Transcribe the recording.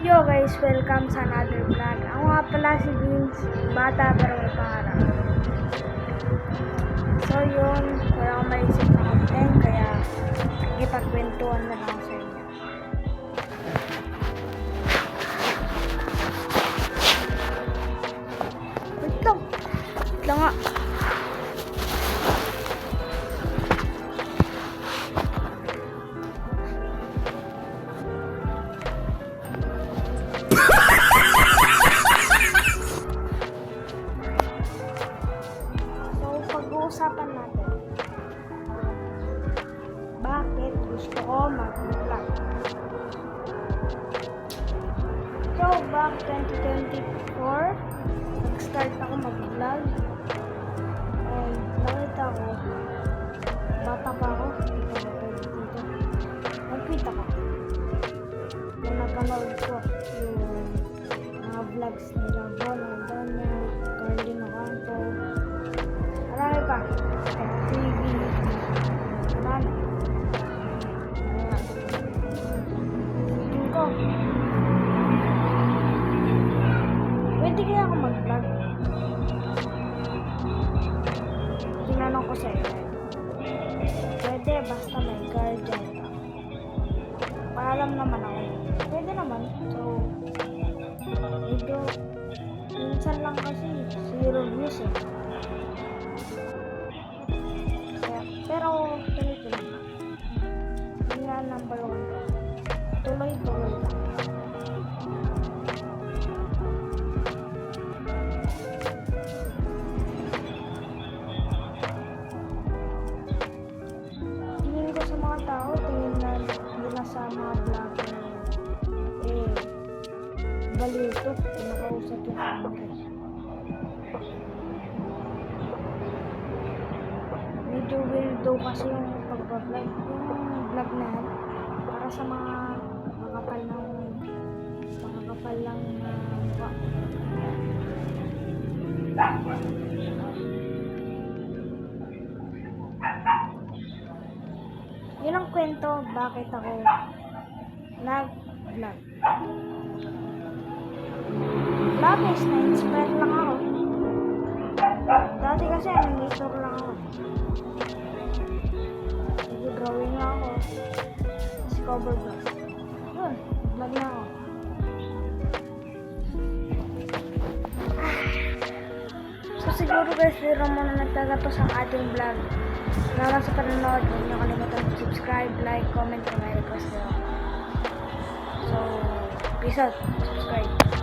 Yo guys, welcome sa another vlog. Ako nga pala si Vince, bata pero may pangarap. So yun, wala akong maisip na content, kaya ipagkwentuhan na lang sa inyo. Wait lang nga. Pag-uusapan natin, bakit gusto ko mag-vlog. So, back 2024, nag-start ako mag-vlog. And nakita ko, bata pa ako, nag-tweet ako. Nung napanood ko yung mga vlogs nila Bon Aldana, Carlin Ocampo, marami pa. TV. Marami. Tingin ko, pwede kaya ako mag-vlog? Tinanong ko sa'yo. Pwede, basta may guardian ka. Paalam naman ako. Pwede naman. So, medyo minsan lang kasi 0 views eh. Pero tuloy-tuloy. Yun nga number 1 ko. Tuloy-tuloy lang. Tingin ko sa mga tao, tingin na nila sa mga vlogger baliw to. Nakausap yung kamay. Medyo weirdo kasi yung pag-vlog. Yung vlog na yan, para sa mga makakapal lang na mukha. Yun ang kwento bakit ako nag-vlog. Labis, na-inspire lang ako. Dati kasi animator lang ako. Drawing na ako. Tapos cover vlog. Yun, vlog na ako. So siguro guys, dito muna nagtatapos ang ating vlog. Salamat sa panonood. Huwag niyo kalimutan subscribe, like, comment, kung may request nyo. So, peace out. Subscribe.